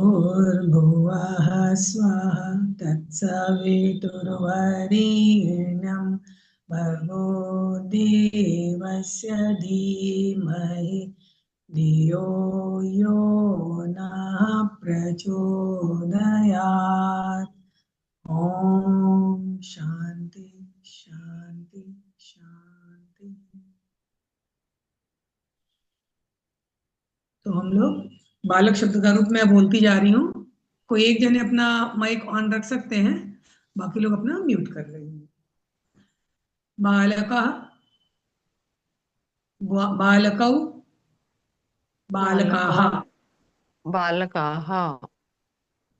भूर्भुवः स्वः तत्सवितुर्वरेण्यं भर्गो देवस्य धीमहि धियो यो नः प्रचोदयात्। ओम शांति शांति शांति। तो हम लोग बालक शब्द का रूप में बोलती जा रही हूँ। कोई एक जने अपना माइक ऑन रख सकते हैं, बाकी लोग अपना म्यूट कर लेंगे। बालकः, बालकौ, बालकाः, बालकौ बालकाः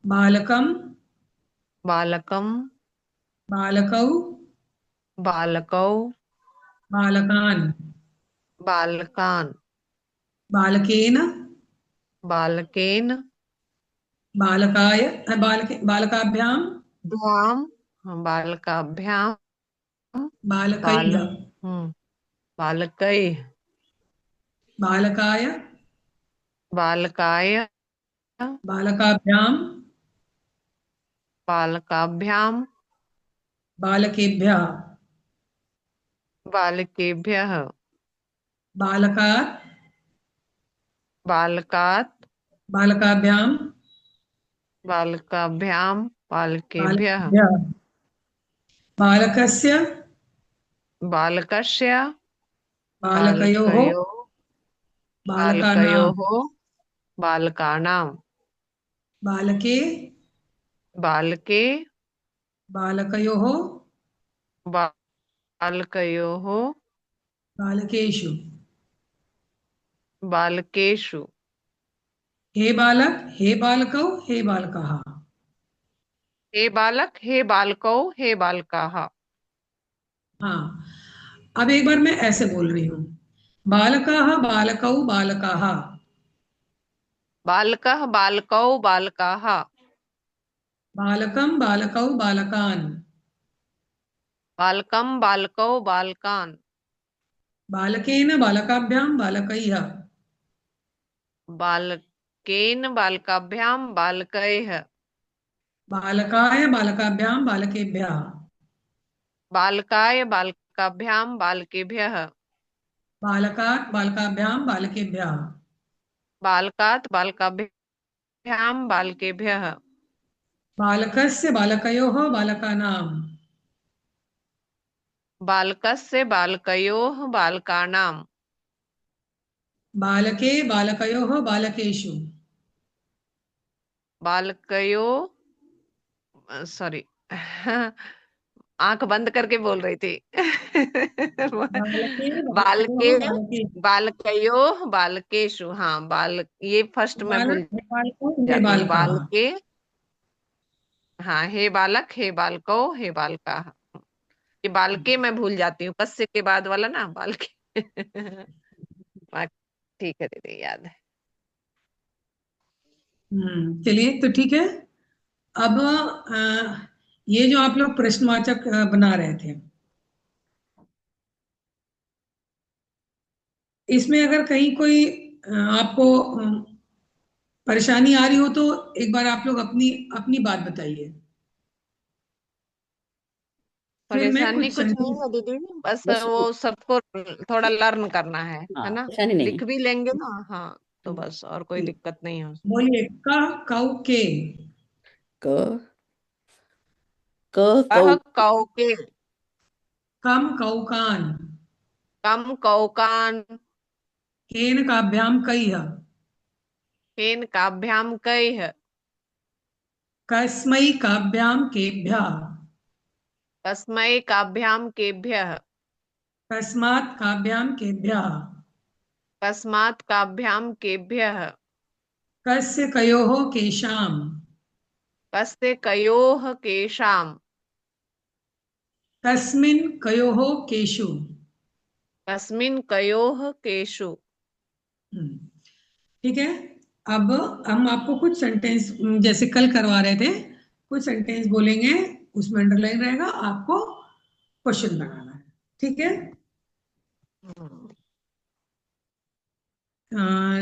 बालकं, बालकं बालकौ, बालकौ बालकान्, बालकान् बालकेन, बालकेन बालकाय, बालकाभ्यां, बालकाभ्यां बाल बालकैः, बालकैः बालकाय, बालकाय बालकाभ्यां, बालकाभ्यां बालकेभ्यः, बालकेभ्यः बालकात्, बालकात् बालकाभ्यां, बालकाभ्यां बालकेभ्यः बालकेभ्यः, बालकस्य, बालकस्य बालकयोः, बालकयोः बालकानां, बालकयोः बालकानां बालके, बालके बालकयोः, बालकयोः बालकेषु। बालकेषु। हे बालक, हे बालकौ, हे बालकाः। हे बालक हे बालकौ हे बालकाः। हाँ, अब एक बार मैं ऐसे बोल रही हूँ। बालकाः, बालकौ, बालकाः। बालकः बालकौ बालकाः। बालकं, बालकौ, बालकान्। बालकं बालकौ बालकान्। बालकेन, बालकाभ्यां, बालकैः। बालकेन बालकाभ्यां बालकैः। बालकाय, बालकाभ्यां, बालकेभ्यः। बालकाय बालकाभ्यां बालकेभ्यः। बालकात्, बालकाभ्यां, बालकेभ्यः। बालकात् बालकाभ्यां बालकेभ्यः। बालकस्य, बालकयोः, बालकानां। बालकस्य बालकयोः बालकानां। बालके, बालकयोः, बालकेषु। बालकयोः सॉरी आंख बंद करके बोल रही थी बालके, बालके बालकयोः, बालकेषु। बालकयो बालकेशु। हाँ बाल ये फर्स्ट मैं बालक, भूल हे बालको, हे जाती हूँ। बालकाः। बालके हाँ हे बालक हे बालको हे बालका। ये बालके मैं भूल जाती हूँ, कस्य के बाद वाला ना बालके हाँ, ठीक है दीदी याद है। चलिए तो ठीक है। अब ये जो आप लोग प्रश्नवाचक बना रहे थे, इसमें अगर कहीं कोई आपको परेशानी आ रही हो तो एक बार आप लोग अपनी अपनी बात बताइए। फिर मैं परेशानी कुछ कुछ नहीं सेंटेंस। है दीदी, बस बस वो सबको थोड़ा लर्न करना है हाँ, ना। परेशानी नहीं। लिख भी लेंगे ना, हाँ तो बस और कोई दिक्कत नहीं है उसमें। बोलिए। क, कौ, के। क कह कौ कौ के। कम, कौकान। कम कौकान। केन, काभ्यां, कैः। केन काभ्यां कैः। कस्मै, काभ्यां, केभ्यः। तस्मै काभ्यां केभ्यः। कस्मात्, काभ्यां, केभ्यः। तस्मात् काभ्यां केभ्यः। कस्य, कयोः, केषाम्। कस्य कयोः केषाम्। कस्मिन्, कयोः, केषु। कस्मिन् कयोः केषु। हम्म, ठीक है। अब हम आपको कुछ सेंटेंस जैसे कल करवा रहे थे, कुछ सेंटेंस बोलेंगे, उसमें अंडरलाइन रहेगा, आपको क्वेश्चन बनाना है। ठीक है।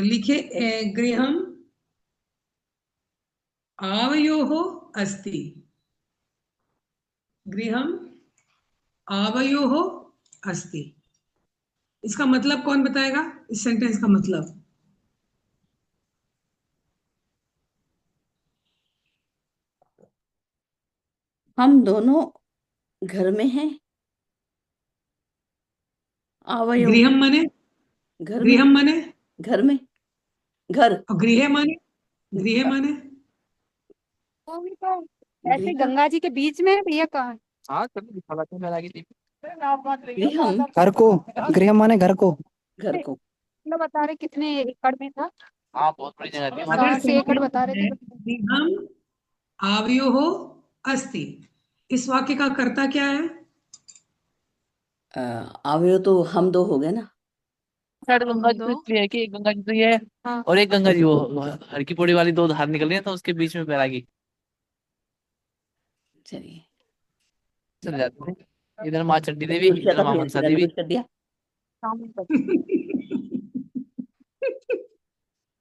लिखिए गृहम, आवयोः अस्ति, गृहम् आवयोः अस्ति। इसका मतलब कौन बताएगा? इस सेंटेंस का मतलब? हम दोनों घर में हैं। आवयो गृहम माने? घर में, गृहम माने? घर में, घर। और गृह माने? गृह माने? वो भी तो ऐसे गृह गंगा जी के बीच में है भैया, कहाँ? हाँ चलो दिखा लाते हैं लगा के गृहम घर को। गृह माने घर को। घर को। मतलब बता रहे कितने एकड़ में था? हाँ बहुत बड़ी जगह थी। अगर कहाँ से एकड़ बता रहे थे? गृहम आवयोः अस्ति, इस वाक्य का कर्ता क्या है? आवयो तो हम दो हो गए ना। शायद गंगा जी तो इसलिए है कि एक गंगा जी तो ये है हाँ। और एक गंगा जी वो हर की पौड़ी वाली दो धार निकल रही है तो उसके बीच में बैरागी चलिए, चल जाते हैं। इधर माँ चंडी देवी, कुछ किया इधर था माँ फिर मनसा मैंने देवी। कुछ कर दिया।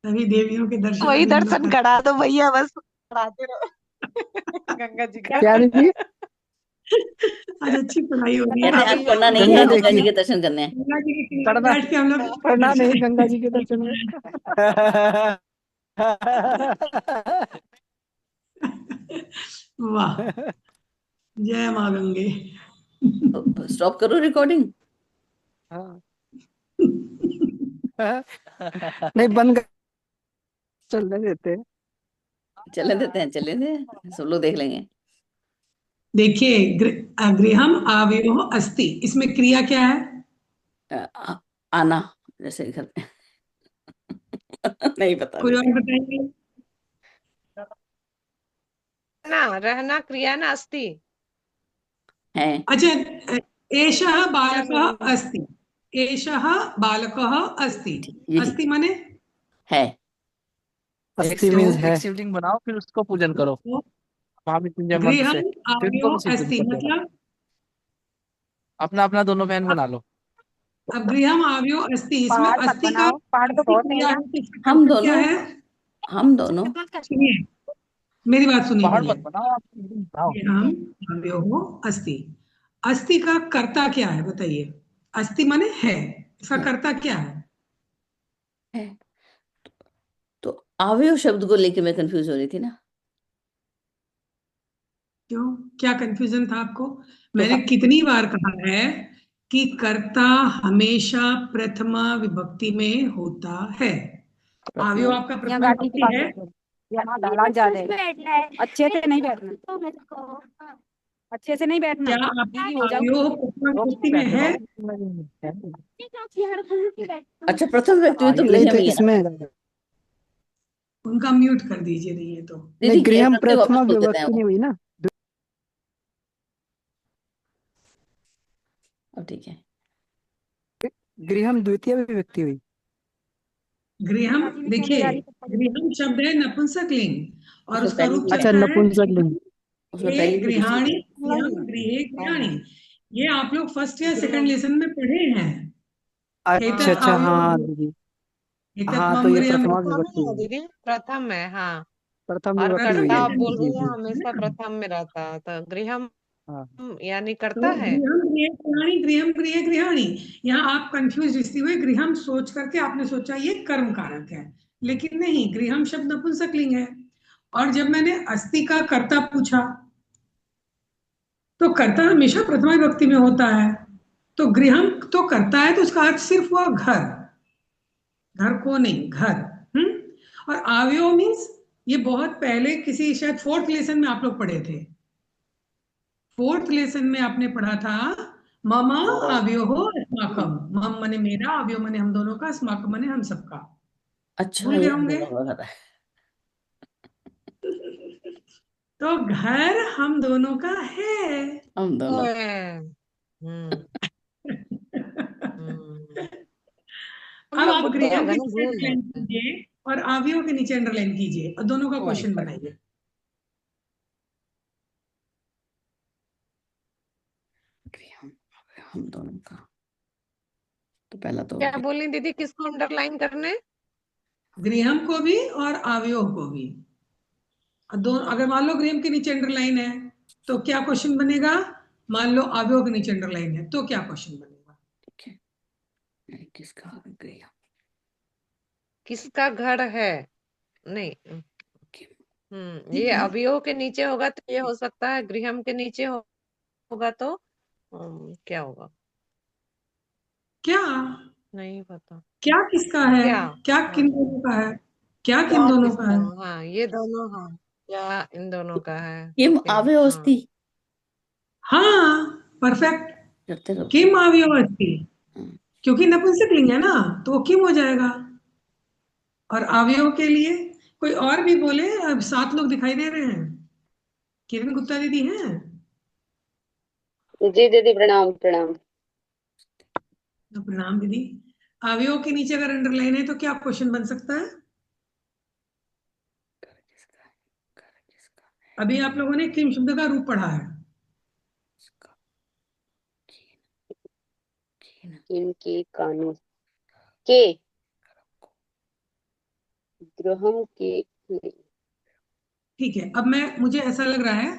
सभी देवियों के दर्शन वही अभी हम लोग दर्शन कर- करा दो भैया, बस कराते रहो गंगा जी का। क्या दीदी? आज अच्छी पढ़ाई हो रही है। कहते हैं आज पढ़ना नहीं गंगा है, गंगा जी देखिए। के दर्शन करने हैं। गंगा जी के किनारे पढ़ना बैठ के हम लोग पढ़ना दर्शन नहीं गंगा जी के दर्शन में। वाह, जय माँ गंगे। स्टॉप करो रिकॉर्डिंग। हाँ। नहीं बंद कर, चलने देते हैं। चले देते हैं, चले दे, सब लोग देख लेंगे। देखिए, गृहम आवयोः अस्ति, इसमें क्रिया क्या है? आना, जैसे घर में। नहीं पता कोई मुझे। और बताएंगे? ना रहना क्रिया ना अस्ति। है अच्छा, एषः बालकः अस्ति, एषः बालकः अस्ति। यही अस्ति माने? है। अस्ति मींस है। एक शिवलिंग बनाओ फिर उसको पूजन करो तो महामृत्युंजय मंत्र से, गृहम फिर उनको आवयोः विसर्जन अस्ति कर देना। मतलब, अपना अपना दोनों बहन बना लो। अब गृहम आवयोः अस्ति, इसमें पहाड़ मत अस्ति का बनाओ, पहाड़ तो बहुत क्या है। है? इसका हम कर्ता क्या दोनों, है? हम दोनों। सुनिए, मेरी बात सुनिए पहाड़ पहले। मत बनाओ आप बनाओ। गृहम आवयोः अस्ति, अस्ति का कर्ता क्या है बताइए? अस्ति माने है, इसका है, कर्ता क्या है? है। तो आवयो शब्द को लेके मैं कंफ्यूज हो रही थी ना। क्यों, क्या कंफ्यूजन था आपको? तो मैंने कितनी बार कहा है कि कर्ता हमेशा प्रथमा विभक्ति में होता है। आवयो आपका यहाँ प्रथमा गाड़ी की विभक्ति बात है। करते हैं। यहाँ दालान ज्यादा है, अच्छे से नहीं बैठना, अच्छे से नहीं बैठना। क्या आप दीदी हो जाओ। आवयो प्रथमा विभक्ति में है? अच्छा, प्रथम व्यक्ति में तो नहीं गृह तो में ही है ना। इसमें उनका म्यूट कर दीजिए, नहीं है तो। दीदी गृहम करके वापस प्रथमा बोल देते हैं विभक्ति वो। नहीं हुई ना। अब ठीक है। गृहम द्वितीय विभक्ति हुई। गृहम, देखिए, गृहम शब्द है नपुंसकलिंग और उसमें उसका पहली रूप चीज अच्छा चलता है नपुंसकलिंग। उसमें गृहे पहली चीज गृहाणी, गृहम गृहे गृहाणी। ये आप लोग फर्स्ट या सेकंड लेसन में पढ़े हैं। अच्छा एतत् अच्छा आवयो हाँ भवति, दीदी। एतत् हाँ तो मम ये गृहम्। प्रथमा प्रथम विभक्ति है हुई। दीदी, प्रथम है हाँ। प्रथम और विभक्ति हुई कर्ता है आप बोल जी रही है जी। हमेशा प्रथम में रहता है, तो गृहम हाँ यानी तो करता है। गृहम गृहे गृहाणी, गृहम गृहे गृहाणी, यहाँ आप कंफ्यूज इसलिए हुए, गृहम सोच करके आपने सोचा ये कर्म कारक है, लेकिन नहीं, गृहम शब्द नपुंसकलिंग है। और जब मैंने अस्ति का कर्ता पूछा, तो कर्ता हमेशा प्रथमा विभक्ति में होता है, तो गृहम तो करता है, तो उसका अर्थ सिर्फ हुआ घर, घर को नहीं, घर। और आवयो मीन्स, ये बहुत पहले किसी शायद फोर्थ लेसन में आप लोग पढ़े थे। फोर्थ लेसन में आपने पढ़ा था, मम आवयोः अस्माकम, मम मने मेरा, आवयो मने हम दोनों का, अस्माकम मने हम सबका। अच्छा, भूल गए ये होंगे? होगा है। तो घर हम दोनों का है। हम दोनों। हम्म हम्म। हम अब लोग आप बुद्धू हो गृहम गए के ना, नीचे भूल अंडरलाइन जाते हैं। कीजिए और आवयो के नीचे अंडरलाइन कीजिए और दोनों का क्वेश्चन बनाइए। गृहम, हम दोनों का, तो पहला तो हो क्या गया। बोली दीदी, किसको अंडरलाइन करने? गृहम को भी और आवयो को भी। अगर मान लो गृहम के नीचे अंडरलाइन है तो क्या क्वेश्चन बनेगा? मान लो अवयव के नीचे अंडरलाइन है तो क्या क्वेश्चन बनेगा? ठीक है, किसका गृह? किसका घर है? नहीं, ये अवयव के नीचे होगा तो ये हो सकता है, गृहम के नीचे होगा तो क्या होगा? क्या नहीं पता। क्या किसका है? क्या? क्या किन हाँ, दोनों का है? क्या किन क्या दोनों का किसका? है? हाँ, ये दोनों, हाँ, क्या इन दोनों का है? किम ओके, अवयव हाँ। अस्ति। हाँ, परफेक्ट। करते रहो। किम अवयव अस्ति, हाँ, क्योंकि नपुंसकलिंग है ना तो वो किम हो जाएगा। और अवयव के लिए कोई और भी बोले? अब 7 लोग दिखाई दे रहे हैं। किरण गुप्ता दीदी हैं? जी दीदी, प्रणाम प्रणाम। तो प्रणाम दीदी। अवयव के नीचे अगर अंडरलाइन है तो क्या क्वेश्चन बन सकता है? कर किसका? अभी आप लोगों ने किम शब्द का रूप पढ़ा है। किसका? कीन, कीन, इनके कानून के ग्रहम के नहीं। ठीक है, अब मुझे ऐसा लग रहा है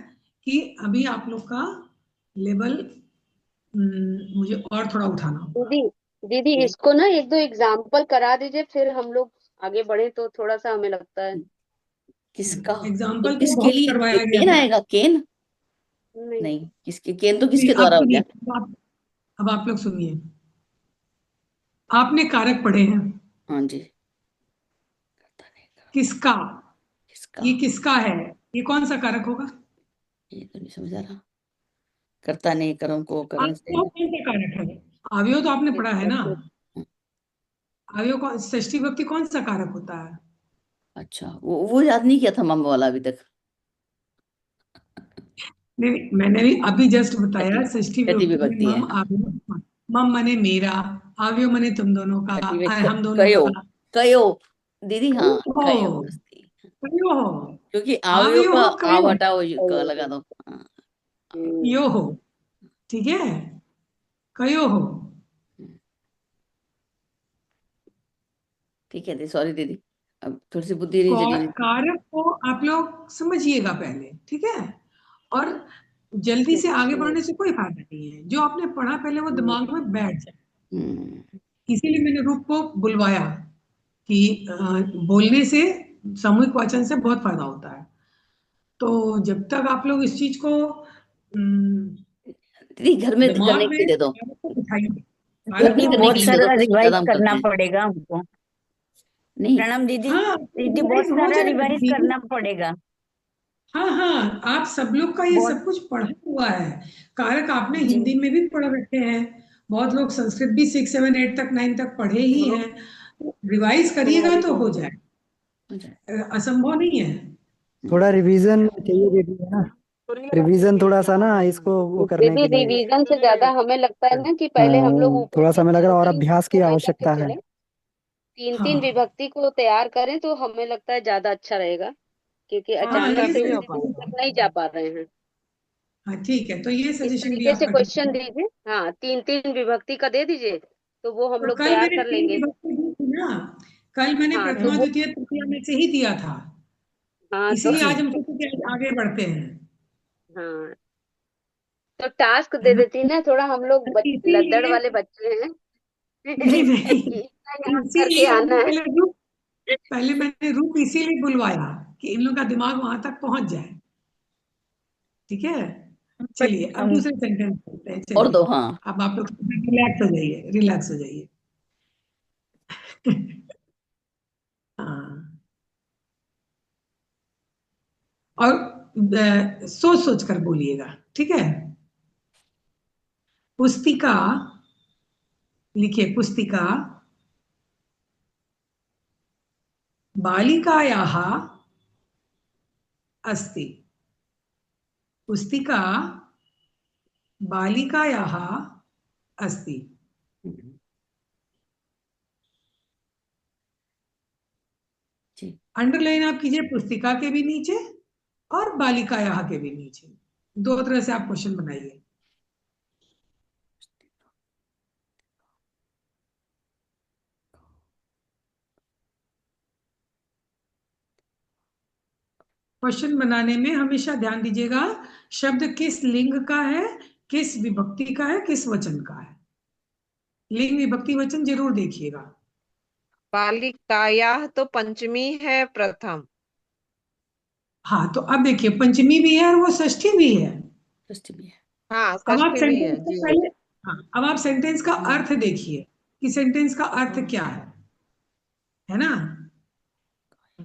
कि अभी आप लोग का लेवल मुझे और थोड़ा उठाना होगा। दीदी दीदी, इसको ना एक दो एग्जाम्पल करा दीजिए, फिर हम लोग आगे बढ़े तो थोड़ा सा हमें लगता है। किसका? तो एग्जाम्पल तो किसके बहुत लिए करवाया गया केन है। आएगा? केन नहीं। नहीं, किसके? केन तो नहीं, किसके आप द्वारा हो गया? सुनिए, अब आप लोग सुनिए। आपने कारक पढ़े हैं। हाँ जी। करता नहीं करो। किसका, किसका? ये किसका है? ये कौन सा कारक होगा? ये तो नहीं समझ आ रहा। करता नहीं करो को करण से। अवयव कौन सा कारक है? अवयव तो आपने पढ़ा है ना। अवयव कौन, षष्ठी विभक्ति कौन सा कारक होता है? अच्छा, वो याद नहीं किया था मम वाला अभी तक। नहीं नहीं, मैंने भी अभी जस्ट बताया कति षष्ठी कति विभक्ति में विभक्ति है, मम हाँ। अवयव। मम मने मेरा, अवयव मने तुम दोनों का, कति में हम दोनों कयो, का। कयो दीदी, हाँ। कयो हो, कयो अस्ति। कयो हो, क्योंकि आवयो अवयव का हो, आव कयो हटाओ, क लगा दो। हाँ, यो हो। ठीक है, कयो हो। ठीक है दीदी, सॉरी दीदी, अब थोड़ी सी बुद्धि नहीं जगी। कारक को आप लोग समझिएगा पहले, ठीक है? और जल्दी से आगे बढ़ने से कोई फायदा नहीं है। जो आपने पढ़ा पहले वो दिमाग में बैठ जाए। हम्म, इसीलिए मैंने रूप को बुलवाया कि बोलने से, सामूहिक वाचन से बहुत फायदा होता है। तो जब तक आप लोग इस चीज को दीदी घर में करने दिमाग के में लिए दे दो। उठाइए, घर कारक में को दीदी करने बहुत के उठाइए। लिए दे दो, सारा ज्यादा रिवाइज हम करते करना हैं। पड़ेगा हमको। नहीं, प्रणाम दीदी। हाँ, दीदी बहुत रिवाइज हो सारा जाएगा रिवाइज दीदी। करना पड़ेगा। हाँ हाँ, आप सब लोग का ये बहुत। सब कुछ पढ़ा हुआ है। कारक आपने जी। हिंदी में भी पढ़ रखे हैं। बहुत लोग संस्कृत भी 6 7 8 तक 9 तक पढ़े ही हैं। रिवाइज करिएगा तो हो जाए, हो जाए। असंभव नहीं है। थोड़ा रिवीजन चाहिए दीदी, है ना? रिवीजन थोड़ा सा ना, इसको वो करने दीदी के लिए। रिवीजन से ज्यादा हमें लगता है ना कि पहले हम लोग ऊपर थोड़ा सा हमें लग रहा है और तीन अभ्यास की लाइन करके आवश्यकता है। चले। तीन तीन हाँ विभक्ति को तैयार करें तो हमें लगता है ज्यादा अच्छा रहेगा, क्योंकि हाँ, अचानक ये से नहीं हो उतने सजेशन, दूर पाएगा। तक नहीं जा पा रहे हैं। हाँ ठीक है, तो ये इस सजेशन भी तरीके से आपका ठीक क्वेश्चन है। दीजिए। हाँ, तीन तीन विभक्ति का दे दीजिए तो वो हम तो लोग कल तैयार मैंने कर 3 लेंगे। विभक्ति दी थी ना। कल मैंने हाँ तो प्रथमा वो। द्वितीय तृतीया में से ही दिया था। हाँ तो। इसीलिए जी, आज हम सोचे कि आज आगे बढ़ते हैं, हाँ तो टास्क है दे ना? देती ना, थोड़ा हम लोग लद्दड़ इसीलिए, वाले बच्चे हैं। नहीं नहीं, इतना याद करके इसीलिए आना मैंने है। पहले मैंने रूप इसीलिए बुलवाया कि इन लोगों का दिमाग वहां तक पहुंच जाए। ठीक है, बट चलिए अब दूसरे सेंटेंस करते हैं। और चलिए, दो, हाँ। अब आप लोग रिलैक्स हो जाइए, रिलैक्स हो जाइए। हाँ, और सोच सोच कर बोलिएगा, ठीक है? पुस्तिका, लिखिए पुस्तिका, बालिकायाः अस्ति। पुस्तिका बालिकायाः अस्ति। जी, अंडरलाइन आप कीजिए पुस्तिका के भी नीचे और बालिकायाः के भी नीचे। दो तरह से आप क्वेश्चन बनाइए। क्वेश्चन बनाने में हमेशा ध्यान दीजिएगा शब्द किस लिंग का है, किस विभक्ति का है, किस वचन का है। लिंग विभक्ति वचन जरूर देखिएगा। बालिकायाः तो पंचमी है प्रथम। हाँ, तो अब देखिए पंचमी भी है और वो षष्ठी भी है। षष्ठी भी है। हाँ अब आप षष्ठी भी सेंटेंस है को जी। पहले, हाँ, अब आप सेंटेंस का अर्थ देखिए कि सेंटेंस का अर्थ क्या है ना।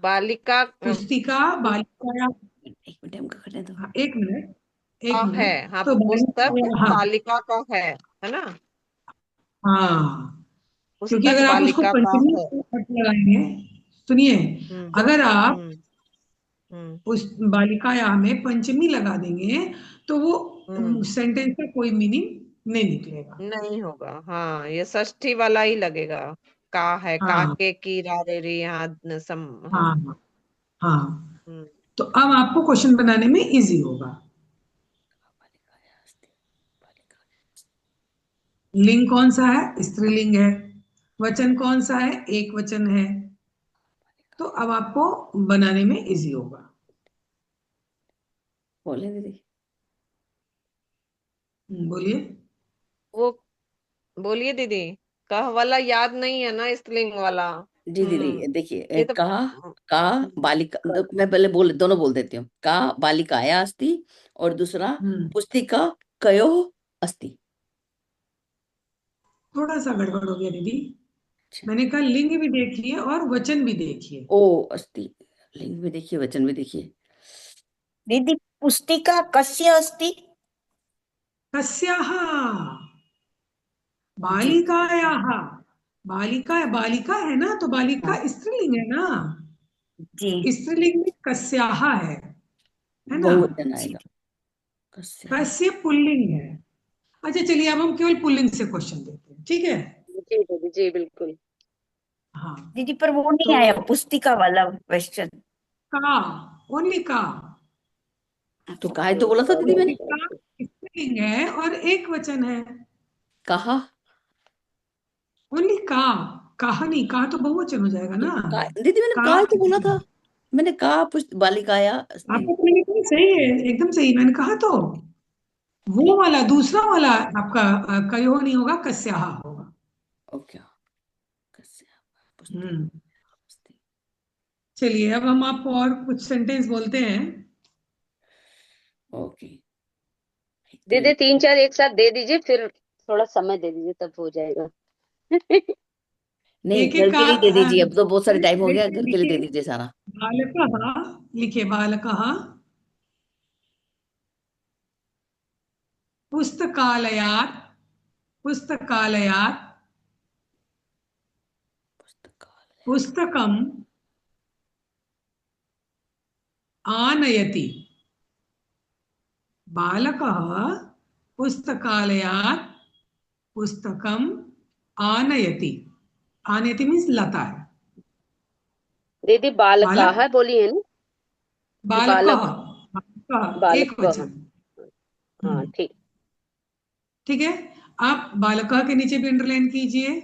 बालिका पुस्तिका बालिका, एक मिनट हमको करने दो। हाँ, एक मिनट एक का है। मिनट। हाँ तो पुस्तक हाँ बालिका का है ना। हाँ, क्योंकि पुस्तक अगर आप उसको बालिका का पंचमी है। से अर्थ लगाएंगे, सुनिए, हम्म अगर आप हम्म हम्म उस बालिकाया में पंचमी लगा देंगे तो वो हम्म सेंटेंस का कोई मीनिंग नहीं निकलेगा। नहीं होगा। हाँ ये षष्ठी वाला ही लगेगा। का है, हाँ काके की रे रे यहाँ हाँ। हाँ हाँ, हम्म तो अब आपको क्वेश्चन बनाने में इजी होगा। बालिकाया अस्ति, बालिका। लिंग कौन सा है, स्त्रीलिंग है। वचन कौन सा है, एक वचन है। तो अब आपको बनाने में इजी होगा। बोले दीदी। बोलिए। वो बोलिए दीदी। कह वाला याद नहीं है ना, स्त्रीलिंग वाला। जी दीदी देखिए ये तो का बालिका मैं पहले दोनों बोल देती हूँ। का बालिकाया अस्ति और दूसरा हम्म, पुस्तिका कयो अस्ति। थोड़ा सा गड़बड़ हो गया दीदी। अच्छा। मैंने कहा लिंग भी देखिए और वचन भी देखिए। ओ अस्ति, लिंग भी देखिए वचन भी देखिए। दीदी पुस्तिका कस्य अस्ति? कस्याः, जी बालिकायाः। बालिका बालिका है ना, तो बालिका हाँ स्त्रीलिंग है ना। जी स्त्रीलिंग में कस्याः है ना। बहुवचन आएगा। कस्या। कस्य पुल्लिंग है। अच्छा चलिए, अब हम केवल पुल्लिंग से क्वेश्चन देते हैं, ठीक है। जी दीदी जी बिल्कुल। हाँ, दीदी, पर वो नहीं तो आया पुस्तिका वाला क्वेश्चन। का, ओनली का। तो काहे तो बोला था दीदी मैंने। पुस्तिका स्त्रीलिंग है और एक वचन है। कहा ओनली का, कहा नहीं, कहा तो बहुवचन हो जाएगा तो ना। दीदी मैंने का, काहे तो बोला था। मैंने कहा बालिकाया अस्ति। आपका मैंने कहा सही है, एकदम सही मैंने कहा तो। वो वाला दूसरा वाला आपका कयो नहीं होगा, कस्याहा होगा। ओके। कस्या पुस्तिका हम्म, अस्ति। चलिए अब हम आपको और कुछ सेंटेंस बोलते हैं। ओके। तो दीदी ये 3-4 एक साथ दे दीजिए, फिर थोड़ा समय दे दीजिए, तब हो जाएगा। नहीं एक घर एक का के लिए दे दीजिए, अब तो बहुत सारे टाइम हो गया, घर के लिए दे लिखिए। दीजिए सारा। बालकः, लिखिए बालकः पुस्तकालयात्, पुस्तकालयात् पुस्तकालय। पुस्तकम् आनयति। बालकः पुस्तकालयात् पुस्तकम् आनयति। आनयति मीन्स लाता है। दीदी बालक, बालकाः बोली है ना? कि बालकः, बालक? बालकः एक बालकः। वचन। हाँ ठीक। ठीक है, आप बालकः के नीचे भी अंडरलाइन कीजिए,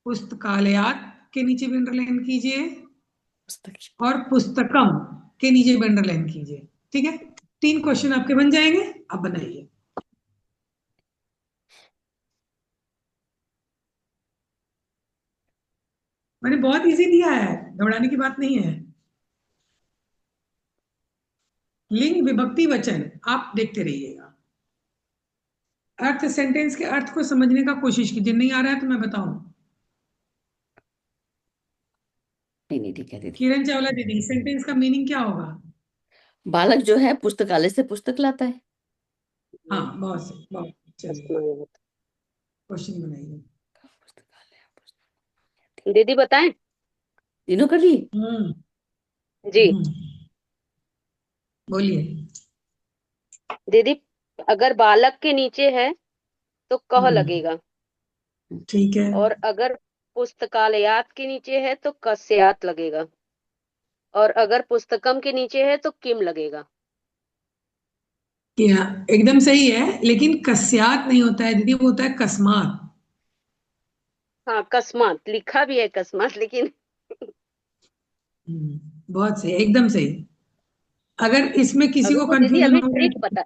पुस्तकालयात के नीचे भी अंडरलाइन कीजिए पुस्तक। और पुस्तकम के नीचे भी अंडरलाइन कीजिए। ठीक है, 3 क्वेश्चन आपके बन जाएंगे। अब बनाइए। मैंने बहुत इजी दिया है, घबराने की बात नहीं है। लिंग विभक्ति वचन आप देखते रहिएगा। अर्थ, सेंटेंस के अर्थ को समझने का कोशिश कीजिए। नहीं आ रहा है तो मैं बताऊं। नहीं नहीं ठीक है दीदी। किरण चावला दीदी, सेंटेंस का मीनिंग क्या होगा। बालक जो है पुस्तकालय से पुस्तक लाता है। हाँ, बहुत सही, बहुत। चलिए पुस्तकालय। क्वेश्चन बनाइए। पुस्तकालय दीदी बताएं? तीनों कर ली। हम्म जी हम्म, बोलिए। दीदी, अगर बालक के नीचे है तो कह हम्म, लगेगा, ठीक है। और अगर पुस्तकालयात के नीचे है तो कस्यात लगेगा, और अगर पुस्तकम के नीचे है तो किम लगेगा। क्या, एकदम सही है, लेकिन कस्यात नहीं होता है दीदी, वो होता है कस्मात। हाँ कस्मात लिखा भी है, कस्मात, लेकिन बहुत सही, एकदम सही। अगर इसमें किसी अभी को तो दीदी कंफ्यूजन अभी हो ट्रिक पता,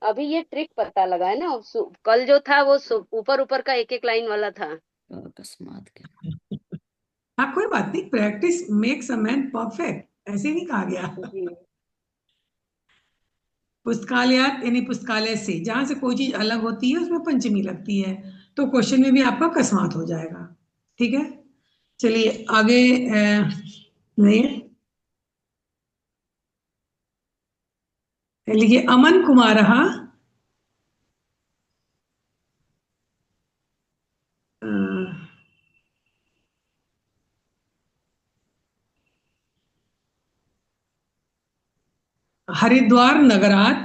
अभी ये ट्रिक पता लगा है ना। कल जो था वो ऊपर ऊपर का एक एक लाइन वाला था। अकस्मात के हाँ कोई बात नहीं, practice makes a man perfect, ऐसे नहीं कहा गया। जी पुस्तकालयात यानी पुस्तकालय से, जहां से कोई चीज अलग होती है उसमें पंचमी लगती है, तो क्वेश्चन में भी आपका अकस्मात हो जाएगा। ठीक है, चलिए आगे। नहीं, लिखिए अमन कुमार हरिद्वार नगरात,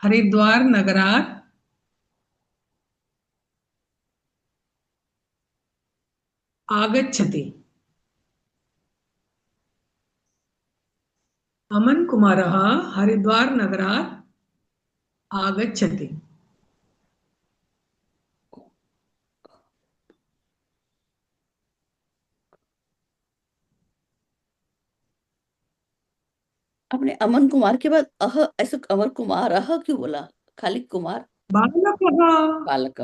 हरिद्वार नगरात आगच्छति। अमन कुमार हरिद्वार नगरात आगच्छति। आपने अमन कुमार के बाद ऐसे अमर कुमार क्यों बोला? खाली कुमार। बालक बालक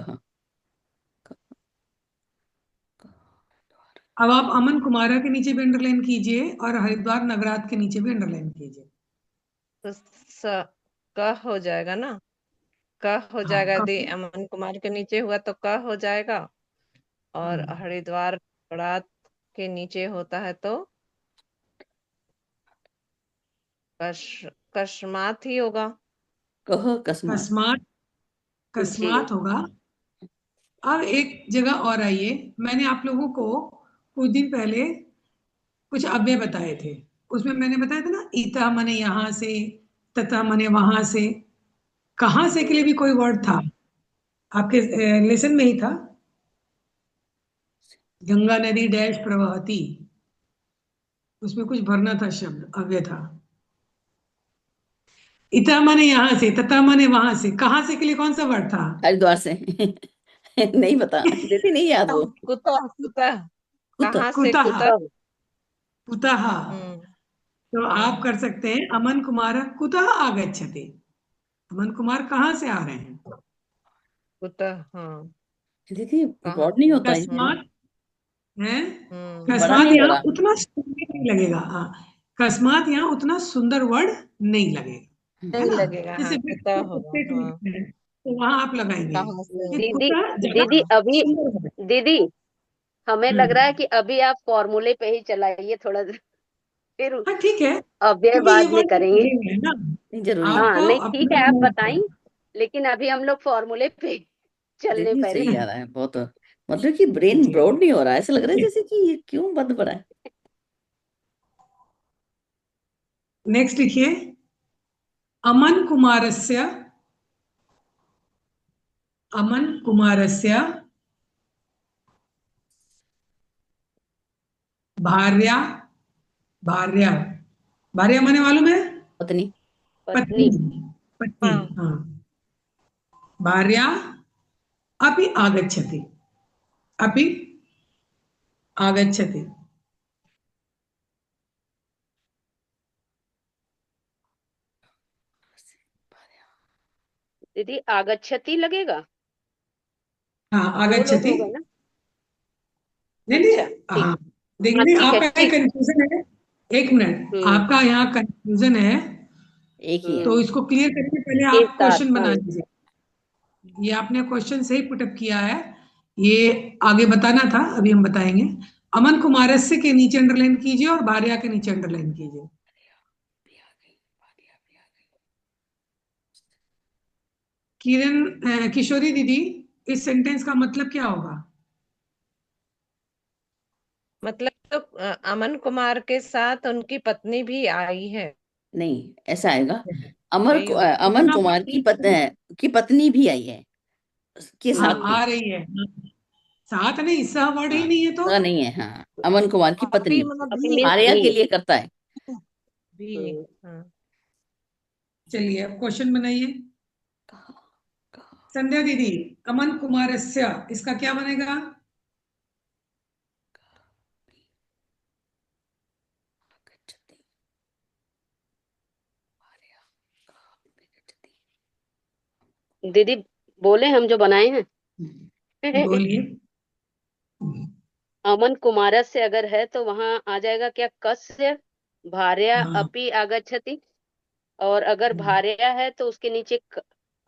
अब आप अमन कुमारा के नीचे भी अंडरलाइन कीजिए और हरिद्वार नगरात के नीचे भी अंडरलाइन कीजिए। तो क हो जाएगा ना, क हो हाँ जाएगा यदि कब? अमन कुमार के नीचे हुआ तो क हो जाएगा, और हरिद्वार रात के नीचे होता है तो कस्मात ही होगा। कस्मात। कस्मात, जी कस्मात होगा। अब एक जगह और आइए, मैंने आप लोगों को कुछ दिन पहले कुछ अव्यय बताए थे, उसमें मैंने बताया था ना, इता मने यहाँ से, तथा मने वहां से, कहां से के लिए भी कोई वर्ड था आपके लेसन में ही था। गंगा नदी डैश प्रवहती, उसमें कुछ भरना था, शब्द अव्यय था। इता मने यहाँ से, तथा मने वहां से, कहां से के लिए कौन सा वर्ड था? हरिद्वार से नहीं पता, देती नहीं याद वो। कुतः, कुतः, कुत कहाँ से कुतः, कुतः। कुतः। कुतः। हम्म तो आप कर सकते हैं अमन कुमार कुतः आगच्छति, अमन कुमार कहाँ से आ रहे हैं? कुतः, हाँ, दीदी कहाँ ब्रॉड नहीं से। होता इसमें ना, कस्मात है, बड़ा कस्मात नहीं हो यहाँ रहा। उतना सुंदर नहीं लगेगा। हाँ, कस्मात यहाँ उतना सुंदर वर्ड नहीं लगेगा, है नहीं ना। लगेगा, हाँ, जैसे कुतः होगा, स्टेट हाँ। लिखते हैं तो वहां आप लगाएंगे कहाँ से। कि दीदी कुतः ज्यादा दीदी अभी सुंदर वर्ड है। दीदी हमें लग रहा है हम्म, कि अभी आप फॉर्मूले पे ही चलाइए थोड़ा फिर हाँ ठीक है, अव्यय क्योंकि ये बाद में वर्ड करेंगे। लगे हुए हैं ना, नहीं जरूरी है। हाँ आपको नहीं ठीक अपना है, आप दिमाग बताइए, लेकिन अभी हम लोग फॉर्मूले पे चलने दीदी पहले। सही आ रहा है बहुत, मतलब कि ब्रेन जी ब्रॉड नहीं हो रहा है, ऐसा लग रहा है जी। जैसे कि ये क्यों बंद पड़ा है। नेक्स्ट लिखिए अमन कुमारस्य, अमन कुमारस्य भार्या, भार्या, भार्या माने मालूम है? पत्नी। पत्नी, पत्नी। पत्नी, हाँ, हाँ। भार्या अपि आगच्छति, अपि आगच्छति। दीदी आगच्छति लगेगा, हाँ दो लोग आगच्छति। हो गए ना। नहीं नहीं, अच्छा ठीक। हाँ देखिए, हाँ नहीं ठीक है आपका ही ठीक। कंफ्यूजन है। एक मिनट, हम्म आपका यहाँ कंफ्यूजन है, एक ही है। तो हम्म इसको क्लियर करने से पहले एक आप साथ क्वेश्चन हाँ। बना लीजिए। ये आपने क्वेश्चन सही पुटअप किया है, ये आगे बताना था, अभी हम बताएंगे। अमन कुमारस्य के नीचे अंडरलाइन कीजिए और भार्या के नीचे अंडरलाइन कीजिए। किरण, किशोरी दीदी, इस सेंटेंस का मतलब क्या होगा? मतलब तो अमन कुमार के साथ उनकी पत्नी भी आई है, नहीं ऐसा आएगा, यही होगा। अमन इतना कुमार की पत्नी भी आई है, के हाँ साथ हम्म भी। आ रही है, हाँ, साथ नहीं, सह वर्ड ही हाँ नहीं है तो। नहीं है, हाँ अमन कुमार की अभी पत्नी मतलब अभी मीन्स आर्या भी। के लिए करता है। भी, हम्म हाँ। चलिए अब क्वेश्चन बनाइए। संध्या दीदी, अमन कुमारस्य, इसका क्या बनेगा? दीदी बोले हम जो बनाए हैं। बोलिए। अमन कुमार से अगर है तो वहां आ जाएगा क्या, कस्य भार्या हाँ। अपि आगच्छति। और अगर भार्या है तो उसके नीचे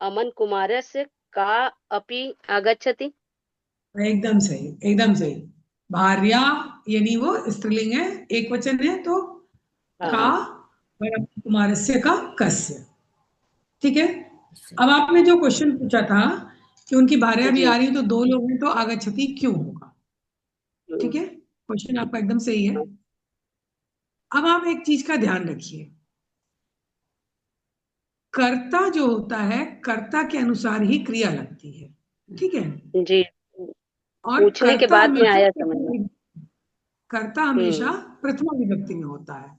अमन कुमार से का अपि आगच्छति। एकदम सही, एकदम सही। भार्या यानी वो स्त्रीलिंग है, एक वचन है तो का हाँ और कुमारस्य का कस्य। ठीक है। अब आपने जो क्वेश्चन पूछा था कि उनकी भार्या भी जी। आ रही है तो दो लोग हैं तो आगच्छति क्यों होगा। ठीक है, क्वेश्चन आपका एकदम सही है। अब आप एक चीज का ध्यान रखिए, कर्ता जो होता है कर्ता के अनुसार ही क्रिया लगती है। ठीक है। जी, और पूछने के कर्ता बाद में हमेशा आया समझ में। प्रथमा कर्ता हमेशा हम्म। प्रथमा विभक्ति में होता है।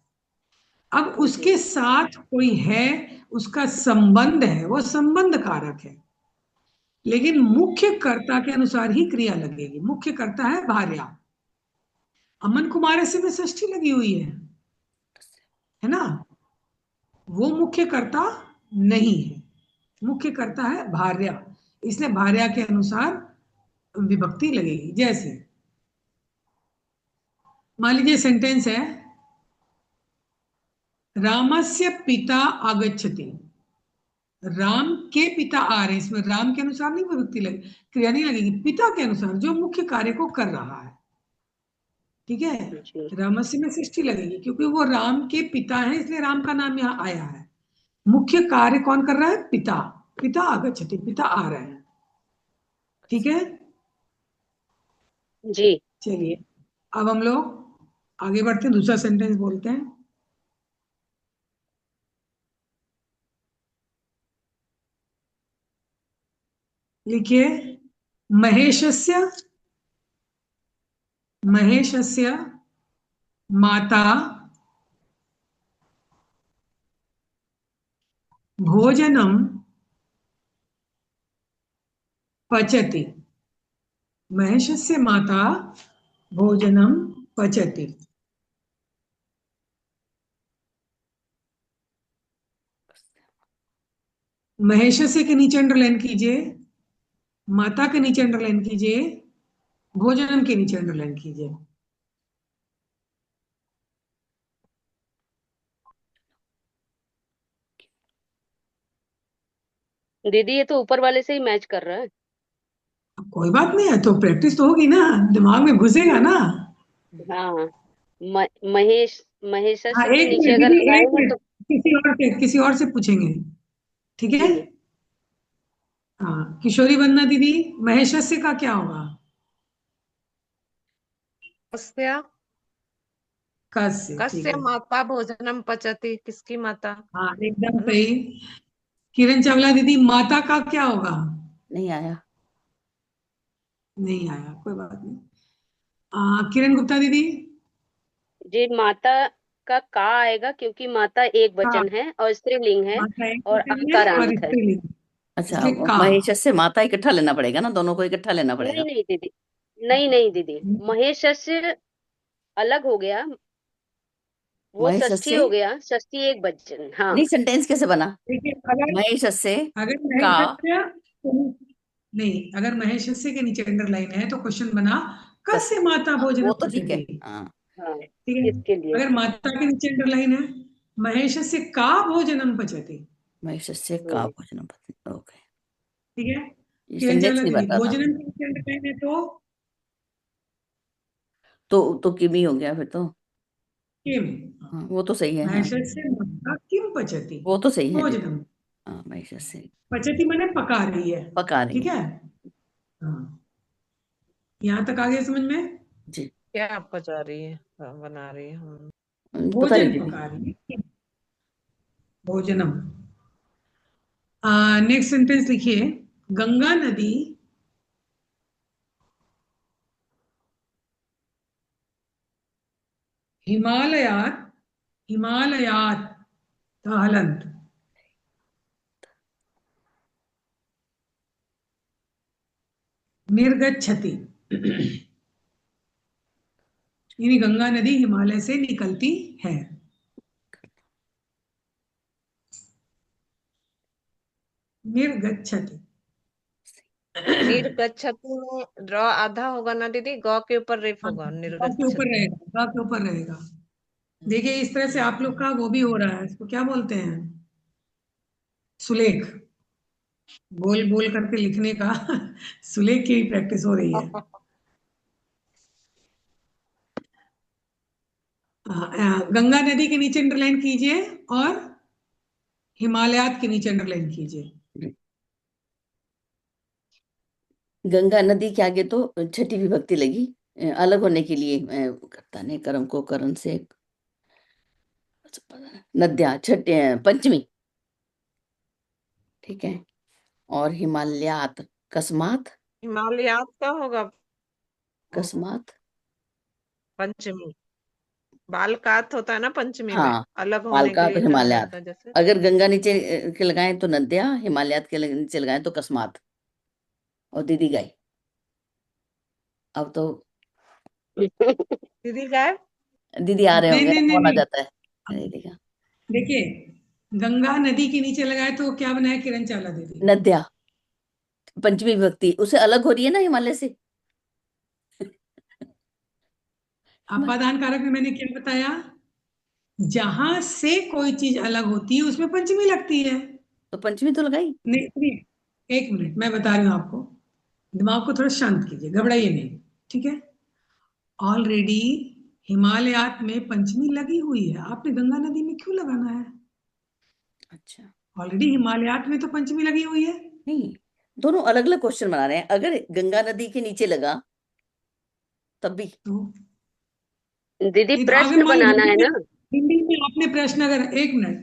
अब जी उसके साथ कोई है, उसका संबंध है, वो संबंध कारक है, लेकिन मुख्य कर्ता के अनुसार ही क्रिया लगेगी। मुख्य कर्ता है भार्या। अमन कुमार से में षष्ठी लगी हुई है ना, वो मुख्य कर्ता नहीं है, मुख्य कर्ता है भार्या, इसलिए भार्या के अनुसार विभक्ति लगेगी। जैसे मान लीजिए सेंटेंस है, रामस्य पिता आगच्छति। राम के पिता आ रहे हैं, इसमें राम के अनुसार नहीं विभक्ति लगे, क्रिया नहीं लगेगी, पिता के अनुसार जो मुख्य कार्य को कर रहा है। ठीक है। जी रामस्य में सृष्टि लगेगी क्योंकि वो राम के पिता हैं, इसलिए राम का नाम यहाँ आया है। मुख्य कार्य कौन कर रहा है, पिता। पिता आगच्छति, पिता आ रहे हैं। ठीक है। जी। चलिए अब हम लोग आगे बढ़ते हैं, दूसरा सेंटेंस बोलते हैं। लिखिए, महेशस्य महेशस्य माता भोजनम पचति। महेशस्य माता भोजनम पचति। महेशस्य के नीचे अंडरलाइन कीजिए, माता के नीचे अंडरलाइन कीजिए, भोजनम के नीचे अंडरलाइन कीजिए। दीदी ये तो ऊपर वाले से ही मैच कर रहा है। अब कोई बात नहीं है, तो प्रैक्टिस तो होगी ना, दिमाग में घुसेगा ना। हाँ, महेश हाँ महेशस्य के एक नीचे मिनट अगर दीदी, एक लगाएंगे मिनट, तो। किसी और से पूछेंगे। ठीक है। जी हाँ किशोरी वंदना दीदी, महेशस्य का क्या होगा। कस्य कस्य, ठीक कस्य है। माता भोजनम पचती, किसकी माता, हाँ एकदम है ना। सही। किरण चावला दीदी, माता का क्या होगा। नहीं आया। नहीं आया, कोई बात नहीं। किरण गुप्ता दीदी। जी, माता का आएगा क्योंकि माता एक हाँ, वचन है और स्त्रीलिंग है माता एक और वचन है और अंकारांत है। स्त्रीलिंग, अच्छा, इसलिए का। महेश से माता इकट्ठा लेना पड़ेगा ना, दोनों को इकट्ठा लेना नहीं पड़ेगा। नहीं दीदी, नहीं नहीं दीदी, महेशस्य अलग हो गया, वो महेश षष्ठी से हो गया, षष्ठी एक वचन। हाँ नहीं, सेंटेंस कैसे बना? देखिए, अगर महेश से अगर का। महेशस्य नहीं, अगर महेशस्य के नीचे अंडरलाइन है तो क्वेश्चन बना, कस कस्य माता हाँ, भोजन वो तो ठीक है। पचती। हाँ, हाँ, ठीक है। किसके लिए। अगर माता के नीचे अंडरलाइन है, महेशस्य का भोजनम पचति। महेश से का हम्म, भोजन पत्नी। ओके, ठीक है। ये किरण सेंटेंस चावला नहीं दीदी, बन रहा था। भोजनम के नीचे अंडरलाइन है तो किमी हो गया फिर तो। किम। हाँ, वो तो सही है। हाँ, महेशस्य माता किम पचति वो तो सही है दीदी। भोजनम। हाँ, महेश से पचति माने पका रही है। पका रही ठीक है। है। हाँ, यहाँ तक आ गया समझ में। जी। क्या पचा रही है, बना रही है। पता नहीं भोजन दीदी। पका रही है, भोजनम। नेक्स्ट सेंटेंस लिखिए, गंगा नदी हिमालयात हिमालयात हलंत निर्गच्छति। यानी गंगा नदी हिमालय से निकलती है। निर्गच्छति। निर्गच्छति में र आधा होगा ना दीदी, ग के ऊपर रेफ हाँ, होगा, गा के निर्गच्छति। ऊपर रहेगा, गा के ऊपर रहेगा। देखिए इस तरह से आप लोग का वो भी हो रहा है, इसको क्या बोलते हैं, सुलेख, बोल बोल करके लिखने का सुलेख की प्रैक्टिस हो रही है। गंगा नदी के नीचे अंडरलाइन कीजिए और हिमालयात के नीचे अंडरलाइन कीजिए। गंगा नदी के आगे तो छठी विभक्ति लगी, अलग होने के लिए करता नहीं, कर्म को करण से नद्या छठ पंचमी, ठीक है। और हिमालयात कस्मात, हिमालयात का होगा कस्मात, पंचमी। बालकात होता है ना पंचमी में, हाँ, अलग होने के बालकात लिए और करना हिमालयात। होता है जैसे। अगर गंगा नीचे के लगाएं तो नद्या, हिमालयात के नीचे लगाएं तो कस्मात। और दीदी गाय, अब तो दीदी गायब। दीदी आ रहे नहीं होंगे, नहीं नहीं फोन आ नहीं, जाता है दीदी का। देखिए गंगा नदी के नीचे लगाए तो क्या बनाया किरण चावला दीदी? नद्या पंचमी विभक्ति, उसे अलग हो रही है ना हिमालय से। अपादान कारक में मैंने क्या बताया, जहां से कोई चीज अलग होती है उसमें पंचमी लगती है। तो पंचमी तो लगाई। नहीं नहीं, एक मिनट मैं बता रही हूँ आपको, दिमाग को थोड़ा शांत कीजिए, घबराइए नहीं, ठीक है। ऑलरेडी हिमालयात में पंचमी लगी हुई है, आपने गंगा नदी में क्यों लगाना है? अच्छा, ऑलरेडी हिमालयात में तो पंचमी लगी हुई है। नहीं, दोनों अलग अलग क्वेश्चन बना रहे हैं। अगर गंगा नदी के नीचे लगा तब भी तो दीदी नहीं, तो अगर प्रश्न मान लो बनाना है ना। हिंदी में आपने प्रश्न, अगर एक मिनट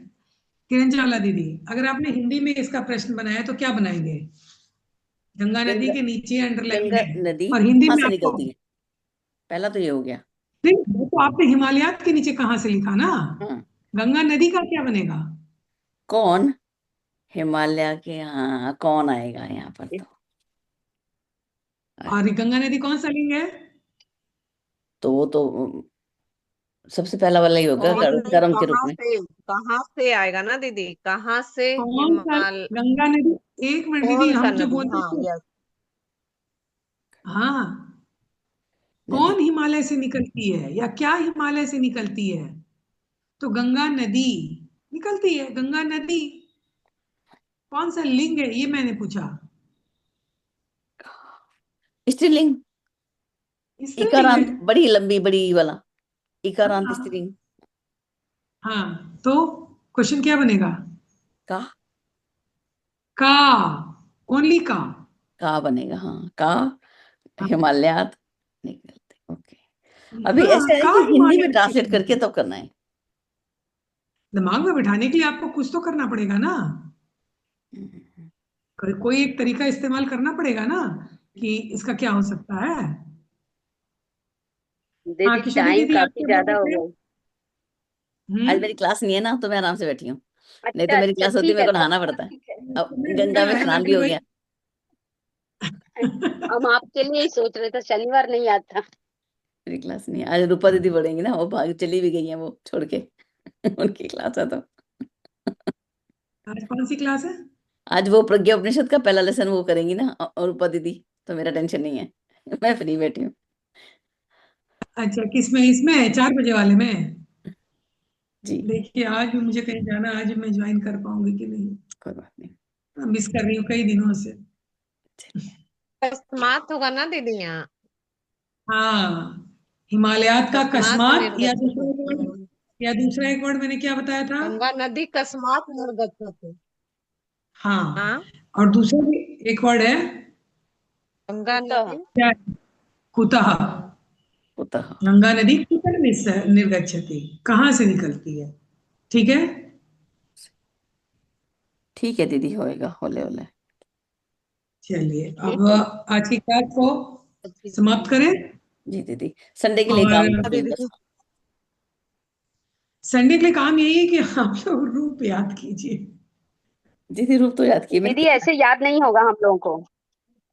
किरण चावला दीदी, अगर आपने हिंदी में इसका प्रश्न बनाया तो क्या बनाएंगे? गंगा नदी गंगा के नीचे अंडरलाइन गंगा है नदी और हिंदी कहाँ में से आपको निकलती है, पहला तो ये हो गया। नहीं, वो तो आपने हिमालयात के नीचे कहाँ से लिखा ना, हाँ, गंगा नदी का क्या बनेगा? कौन, हिमालय के, हाँ कौन आएगा यहाँ पर और गंगा नदी कौन सा लिंग है? तो वो तो सबसे पहला वाला ही होगा, कौन नहीं, कर्म के रूप में। कहाँ से आएगा ना दीदी, कहाँ से कौन सा गंगा नदी? एक मिनट दीदी, कौन सा हम जो नदी, बोलते हाँ थे, यस। हाँ, नदी कौन हिमालय से निकलती है या क्या हिमालय से निकलती है? तो गंगा नदी निकलती है, गंगा नदी कौन सा लिंग है ये मैंने पूछा। स्त्रीलिंग, स्त्रीलिंग है। इकारांत, बड़ी लंबी बड़ी वाला इकारांत हाँ स्त्रीलिंग। हाँ, तो क्वेश्चन क्या बनेगा? का का, ओनली का बनेगा, हाँ का हिमालयात निकलते। ओके, अभी हाँ, ऐसा है का कि हिंदी में हिमालय से ट्रांसलेट करके निकलती है। तब करना है। दिमाग में बिठाने के लिए आपको कुछ तो करना पड़ेगा ना, हम्म, कोई एक तरीका इस्तेमाल करना पड़ेगा ना कि इसका क्या हो सकता है। हाँ दीदी किशोरी टाइम दीदी, आप काफी क्या बोल ज्यादा रहे हो थे? गया। आज मेरी क्लास नहीं है ना, तो मैं आराम से बैठी हूँ। नहीं तो अच्छा मेरी अच्छा, क्लास होती, ठीक मेरे है को तब नहाना तो पड़ता है। ठीक है। अब मैं गंगा में स्नान भी मैं हो वही गया। हम आपके लिए ही सोच रहे थे, शनिवार नहीं आता। मेरी क्लास नहीं है आज, रूपा दीदी पढ़ेंगी ना, वो भाग चली भी गई है वो छोड़ के उनकी क्लास है तो। आज कौन सी क्लास है? आज वो प्रज्ञा उपनिषद का पहला लेसन वो करेंगी ना, और रूपा दीदी, तो मेरा टेंशन नहीं है मैं फ्री बैठी हूँ। अच्छा किसमें, इसमें 4 बजे वाले में? जी, देखिए आज भी मुझे कहीं जाना है, आज भी मैं ज्वाइन कर पाऊंगी कि नहीं, कोई बात नहीं। मिस कर रही हूँ कई दिनों से। कस्मात होगा ना दीदी यहाँ। हाँ, हिमालयात का कस्मात कस्मात, निर्गच्छति। या दूसरा एक वर्ड मैंने क्या बताया था? गंगा नदी कस्मात निर्गच्छति। हाँ, हाँ, और दूसरा भी एक वर्ड है, गंगा कुतः। नदी। क्या? कुतः। कुतः, गंगा नदी कुतः निर्गच्छति, कहाँ से निकलती है, ठीक है। ठीक है दीदी, होएगा होले होले। चलिए ठीक अब है आज की क्लास को समाप्त करें, जी दीदी, संडे के लिए काम और कीजिए बस। संडे के लिए काम यही है कि आप लोग रूप याद कीजिए। दीदी रूप तो याद किए मैंने दीदी, किया। ऐसे याद नहीं होगा हम लोगों को।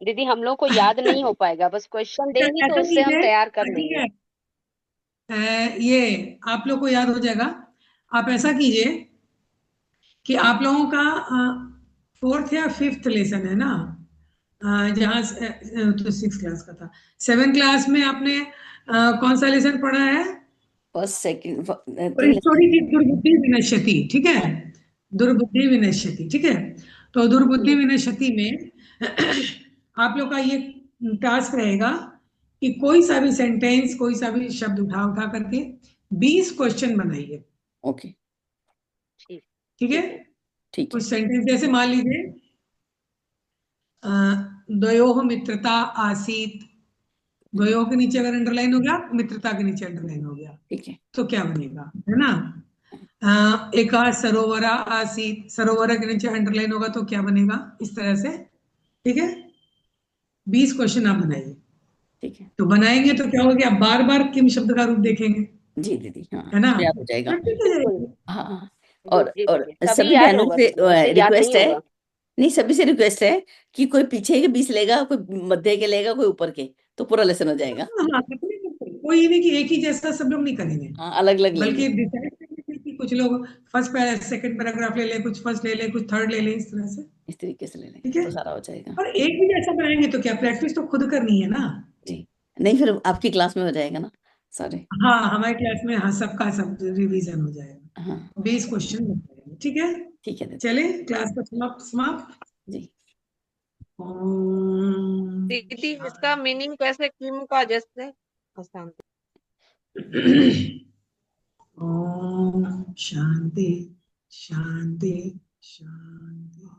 दीदी हम लोग को याद नहीं हो पाएगा, बस क्वेश्चन देंगी तो ऐसा उससे हम कीजिए, तैयार कर ठीक लेंगे। है, ये आप लोग को याद हो जाएगा। आप ऐसा कीजिए कि आप लोगों का 4th या 5th लेसन है ना, जहाँ तो 6 क्लास का था। 7 क्लास में आपने कौन सा लेसन पढ़ा है? फर्स्ट सेकंड और स्टोरी थी दुर्बुद्धि विनश्यति, ठीक है, दुर्बुद्धि विनश्यति, ठीक है। तो दुर्बुद्धि विनश्यति में आप लोग का ये टास्क रहेगा कि कोई सा भी सेंटेंस, कोई सा भी शब्द उठा करके 20 क्वेश्चन बनाइए, ओके ठीक ठीक है। ठीक है कुछ सेंटेंस जैसे मान लीजिए द्वयोः मित्रता आसीत, द्वयोः के नीचे अगर अंडरलाइन हो गया, मित्रता के नीचे अंडरलाइन हो गया, ठीक है तो क्या बनेगा, है ना। एका सरोवरा आसीत, सरोवर के नीचे अंडरलाइन होगा तो क्या बनेगा, इस तरह से, ठीक है। 20 क्वेश्चन आप बनाइए। ठीक है तो बनाएंगे तो क्या होगा, आप बार बार किम शब्द का रूप देखेंगे, जी दीदी, हाँ है ना, याद हो जाएगा। प्रैक्टिस हो बिल्कुल जाएगी। हाँ हाँ। जी और दीदी, तभी सभी याद बहनों होगा, से ऐसे याद रिक्वेस्ट नहीं है, होगा। नहीं सभी से रिक्वेस्ट है कि कोई पीछे के 20 लेगा, कोई मध्य के लेगा, कोई ऊपर के, तो पूरा लेसन हो जाएगा। हाँ, कोई ये नहीं कि एक ही जैसा सब लोग नहीं करेंगे, हाँ अलग अलग बल्कि लेंगे। डिसाइड करेंगे कि कुछ लोग फर्स्ट सेकंड पैराग्राफ ले लें, कुछ फर्स्ट ले लें, कुछ थर्ड ले लें, इस तरह से, इस तरीके से ले लेंगे ठीक है। तो सारा हो जाएगा। और एक भी जैसा बनाएंगे तो क्या, प्रैक्टिस तो खुद करनी है ना। जी नहीं, फिर आपकी क्लास में हो जाएगा ना सारे। हाँ, हमारी क्लास में हाँ सबका सब रिवीजन हो जाएगा, हाँ 20 क्वेश्चन हो जाएंगे, ठीक है। ठीक है दीदी। चले क्लास का समाप्त। जी ओम दीदी इसका मीनिंग कैसे, किम का जैसे अशांति। ओम शांति शांति शांति।